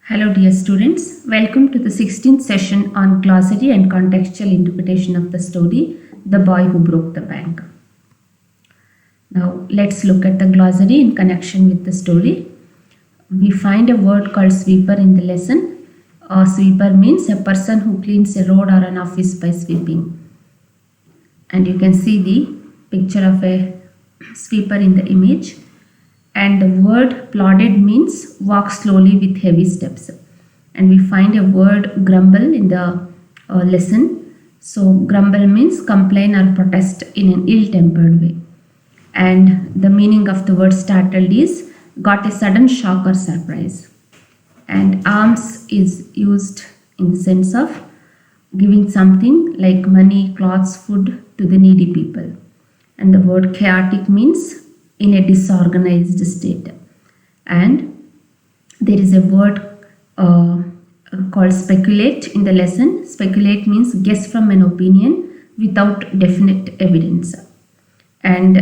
Hello dear students, welcome to the 16th session on glossary and contextual interpretation of the story The Boy Who Broke the Bank. Now let's look at the glossary in connection with the story. We find a word called sweeper in the lesson. A sweeper means a person who cleans a road or an office by sweeping. And you can see the picture of a sweeper in the image. And the word plodded means walk slowly with heavy steps. And we find a word grumble in the lesson. So grumble means complain or protest in an ill-tempered way. And the meaning of the word startled is got a sudden shock or surprise. And alms is used in the sense of giving something like money, clothes, food to the needy people. And the word chaotic means in a disorganized state. And there is a word called speculate in the lesson. Speculate means guess from an opinion without definite evidence. And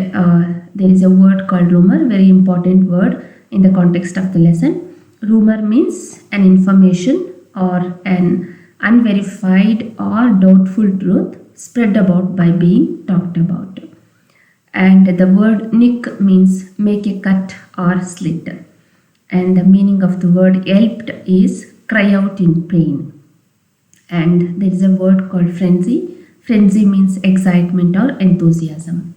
there is a word called rumor, very important word in the context of the lesson. Rumor means an information or an unverified or doubtful truth spread about by being talked about. And the word nick means make a cut or slit. And the meaning of the word yelped is cry out in pain. And there is a word called frenzy. Frenzy means excitement or enthusiasm.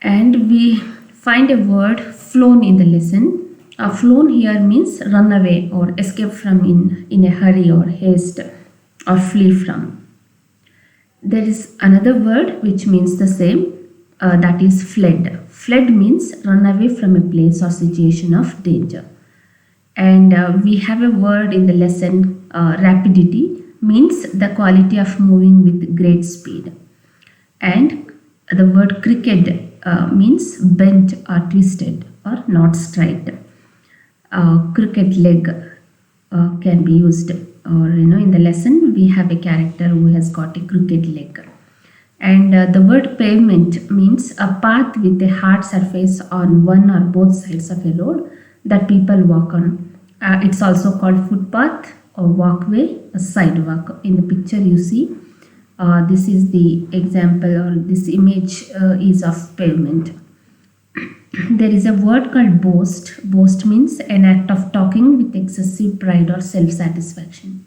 And we find a word flown in the lesson. Flown here means run away or escape from in a hurry or haste or flee from. There is another word which means the same. That is fled. Fled means run away from a place or situation of danger. And we have a word in the lesson, rapidity means the quality of moving with great speed. And the word crooked means bent or twisted or not straight. Crooked leg can be used, or in the lesson we have a character who has got a crooked leg. And the word pavement means a path with a hard surface on one or both sides of a road that people walk on. It's also called footpath or walkway, a sidewalk. In the picture you see, this is the example, or this image is of pavement. There is a word called boast. Boast means an act of talking with excessive pride or self-satisfaction.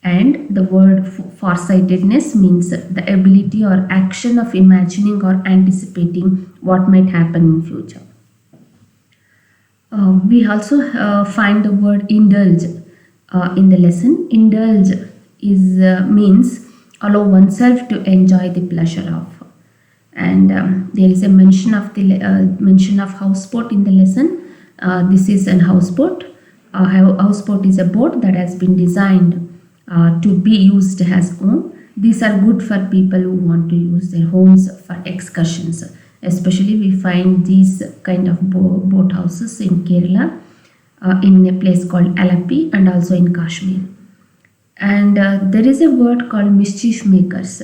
And the word farsightedness means the ability or action of imagining or anticipating what might happen in future. We also find the word indulge in the lesson. Indulge is means allow oneself to enjoy the pleasure of. And there is a mention of houseboat in the lesson. This is an houseboat. Houseboat is a boat that has been designed to be used as home. These are good for people who want to use their homes for excursions. Especially we find these kind of boat houses in Kerala, in a place called Alapi, and also in Kashmir. And there is a word called mischief makers.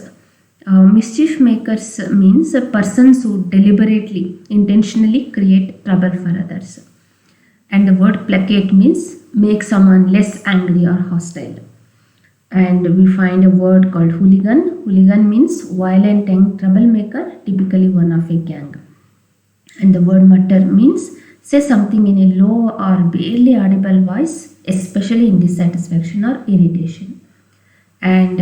Mischief makers means persons who deliberately, intentionally create trouble for others. And the word placate means make someone less angry or hostile. And we find a word called hooligan. Hooligan means violent young troublemaker, typically one of a gang. And the word mutter means say something in a low or barely audible voice, especially in dissatisfaction or irritation. And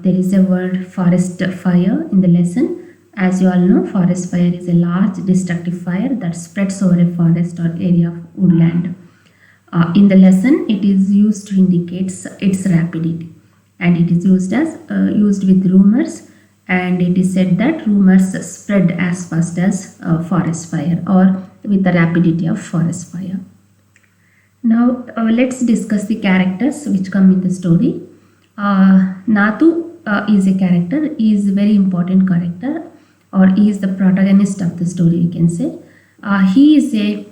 there is a word forest fire in the lesson. As you all know, forest fire is a large destructive fire that spreads over a forest or area of woodland. In the lesson, it is used to indicate its rapidity. And it is used with rumors, and it is said that rumors spread as fast as forest fire, or with the rapidity of forest fire. Now let's discuss the characters which come in the story. Nathu is a character. He is a very important character, or he is the protagonist of the story, you can say. He is a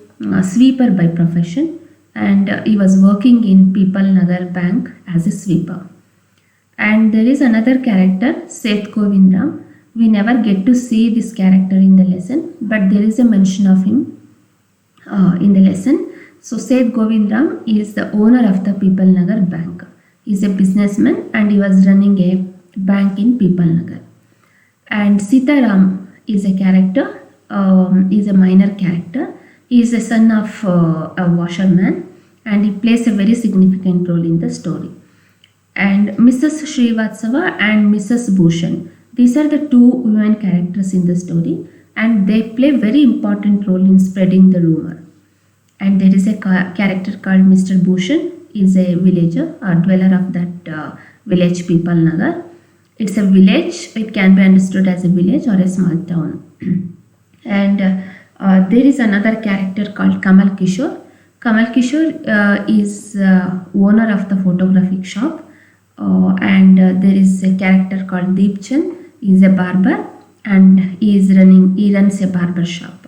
sweeper by profession, and he was working in People Nagar Bank as a sweeper. And there is another character, Seth Govindram. We never get to see this character in the lesson, but there is a mention of him in the lesson. So Seth Govindram is the owner of the People Nagar Bank. He is a businessman and he was running a bank in People Nagar. And Sitaram is a character, is a minor character. He is a son of a washerman and he plays a very significant role in the story. And Mrs. Srivatsava and Mrs. Bhushan, these are the two women characters in the story and they play very important role in spreading the rumor. And there is a character called Mr. Bhushan, is a villager, a dweller of that village People Nagar. It's a village, it can be understood as a village or a small town. And there is another character called Kamal Kishore. Kamal Kishore is owner of the photographic shop. And there is a character called Deep Chand. He is a barber and he runs a barber shop.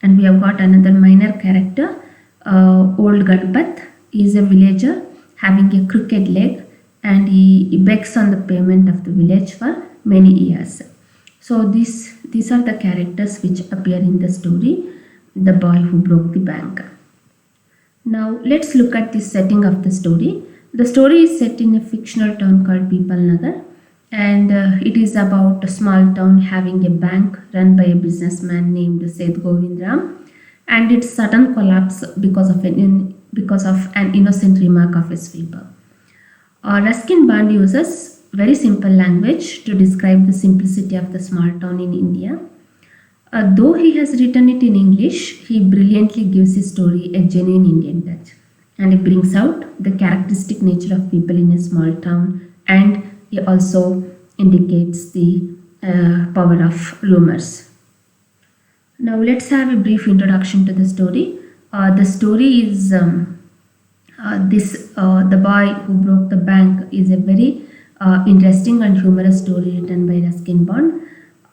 And we have got another minor character, Old Ganpat. He is a villager having a crooked leg and he begs on the payment of the village for many years. So these are the characters which appear in the story, The Boy Who Broke the Bank. Now let's look at the setting of the story. The story is set in a fictional town called People Nagar and it is about a small town having a bank run by a businessman named Seth Govindram and its sudden collapse because of an innocent remark of a sweeper. Ruskin Bond uses very simple language to describe the simplicity of the small town in India. Though he has written it in English, he brilliantly gives his story a genuine Indian touch. And he brings out the characteristic nature of people in a small town and he also indicates the power of rumors. Now let's have a brief introduction to the story. The story is The Boy Who Broke the Bank is a very interesting and humorous story written by Ruskin Bond.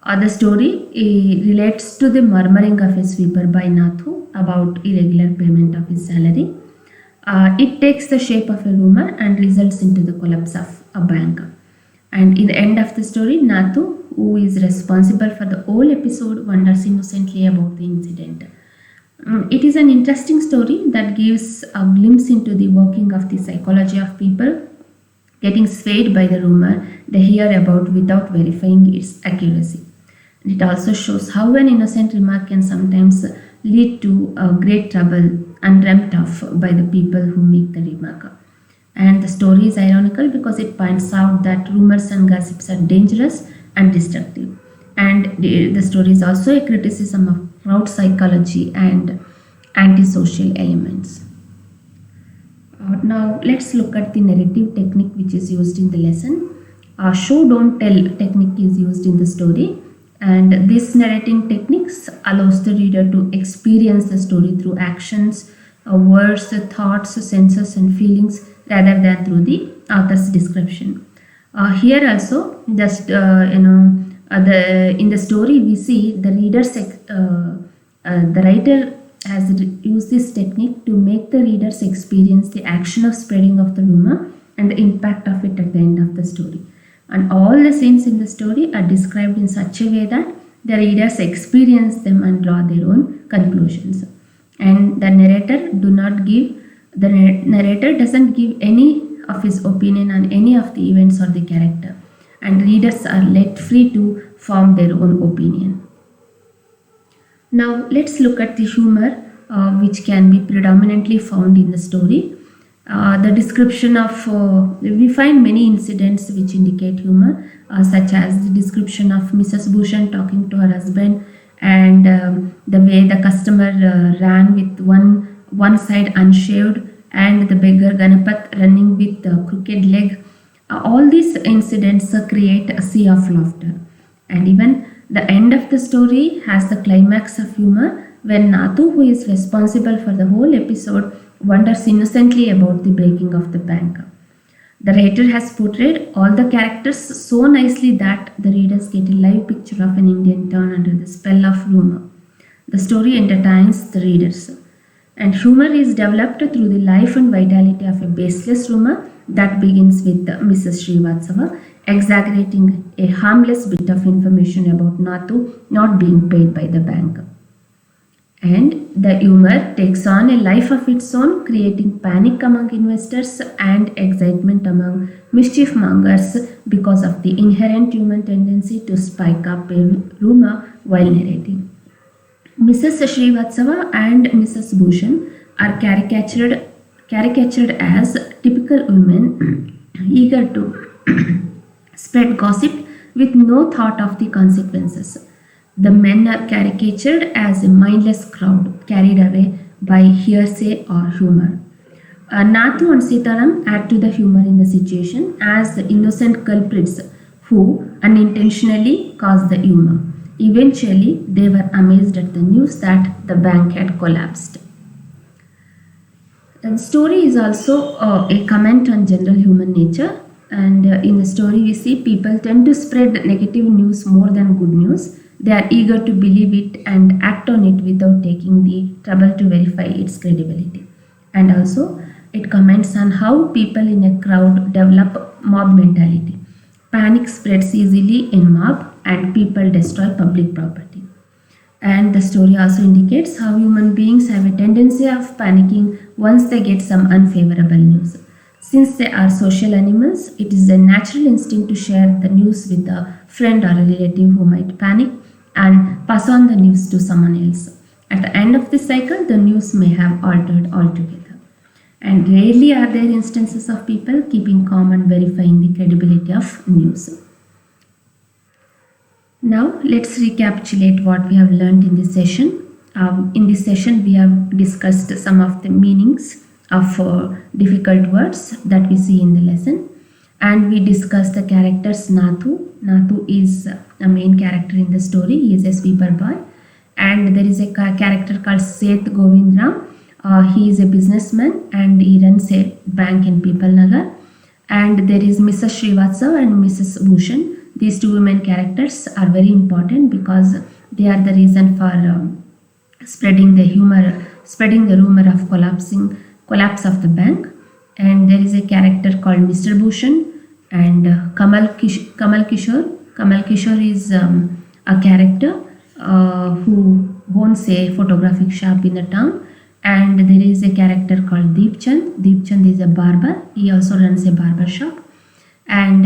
The story relates to the murmuring of a sweeper by Nathu about irregular payment of his salary. It takes the shape of a rumor and results into the collapse of a bank. And in the end of the story, Nathu, who is responsible for the whole episode, wonders innocently about the incident. It is an interesting story that gives a glimpse into the working of the psychology of people getting swayed by the rumor they hear about without verifying its accuracy. It also shows how an innocent remark can sometimes lead to great trouble undreamt of by the people who make the remark. And the story is ironical because it points out that rumors and gossips are dangerous and destructive. And the story is also a criticism of crowd psychology and antisocial elements. Now let's look at the narrative technique which is used in the lesson. Show don't tell technique is used in the story, and this narrating techniques allows the reader to experience the story through actions, words, thoughts, senses and feelings rather than through the author's description. Here also just in the story we see the writer has used this technique to make the readers experience the action of spreading of the rumor and the impact of it at the end of the story. And all the scenes in the story are described in such a way that the readers experience them and draw their own conclusions. And the narrator doesn't give any of his opinion on any of the events or the character, and readers are let free to form their own opinion. Now let's look at the humor which can be predominantly found in the story. The description of we find many incidents which indicate humor, such as the description of Mrs. Bhushan talking to her husband and the way the customer ran with one side unshaved and the beggar Ganapat running with a crooked leg. All these incidents create a sea of laughter, and even the end of the story has the climax of humor when Nathu, who is responsible for the whole episode, wonders innocently about the breaking of the bank. The writer has portrayed all the characters so nicely that the readers get a live picture of an Indian town under the spell of rumor. The story entertains the readers, and humor is developed through the life and vitality of a baseless rumor that begins with Mrs. Srivatsava exaggerating a harmless bit of information about Nathu not being paid by the bank. And the humor takes on a life of its own, creating panic among investors and excitement among mischief mongers because of the inherent human tendency to spike up a rumor while narrating. Mrs. Srivatsava and Mrs. Bhushan are caricatured as typical women eager to spread gossip with no thought of the consequences. The men are caricatured as a mindless crowd carried away by hearsay or humor. Nathu and Sitaram add to the humor in the situation as the innocent culprits who unintentionally caused the humor. Eventually, they were amazed at the news that the bank had collapsed. The story is also a comment on general human nature, and in the story we see people tend to spread negative news more than good news. They are eager to believe it and act on it without taking the trouble to verify its credibility. And also it comments on how people in a crowd develop mob mentality. Panic spreads easily in mob and people destroy public property. And the story also indicates how human beings have a tendency of panicking once they get some unfavorable news. Since they are social animals, it is a natural instinct to share the news with a friend or a relative who might panic and pass on the news to someone else. At the end of the cycle, the news may have altered altogether. And rarely are there instances of people keeping calm and verifying the credibility of news. Now let's recapitulate what we have learned in this session. In this session, we have discussed some of the meanings of difficult words that we see in the lesson, and we discussed the characters Nathu. Nathu is a main character in the story. He is a sweeper boy, and there is a character called Seth Govindram. He is a businessman and he runs a bank in People Nagar. And there is Mrs. Srivatsava and Mrs. Bhushan. These two women characters are very important because they are the reason for spreading the rumor of collapse of the bank. And there is a character called Mr. Bhushan and Kamal Kishore. Kamal Kishore is a character who owns a photographic shop in the town. And there is a character called Deep Chand. Deep Chand is a barber. He also runs a barber shop. And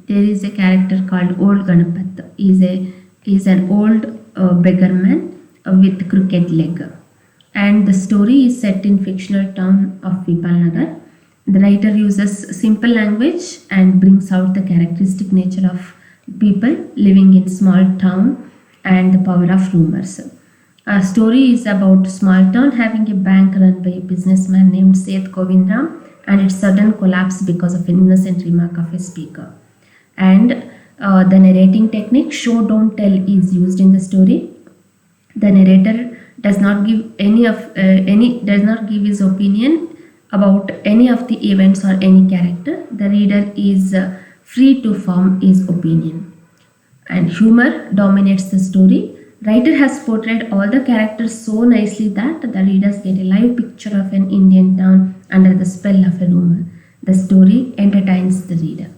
there is a character called Old Ganapat. He is an old beggar man with crooked leg. And the story is set in fictional town of Vipalnagar. The writer uses simple language and brings out the characteristic nature of people living in small town and the power of rumors. Our story is about small town having a bank run by a businessman named Seth Govindram and its sudden collapse because of an innocent remark of a speaker. And the narrating technique show don't tell is used in the story. The narrator does not give his opinion about any of the events or any character. The reader is free to form his opinion. And humor dominates the story. Writer has portrayed all the characters so nicely that the readers get a live picture of an Indian town under the spell of a rumor. The story entertains the reader.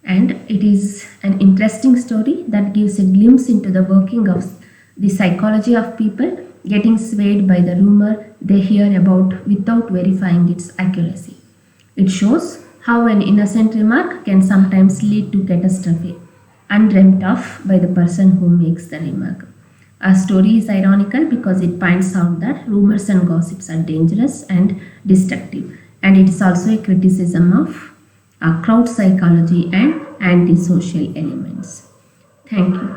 And it is an interesting story that gives a glimpse into the working of the psychology of people getting swayed by the rumor they hear about without verifying its accuracy. It shows how an innocent remark can sometimes lead to catastrophe, undreamt of by the person who makes the remark. Our story is ironical because it points out that rumors and gossips are dangerous and destructive, and it is also a criticism of crowd psychology and antisocial elements. Thank you.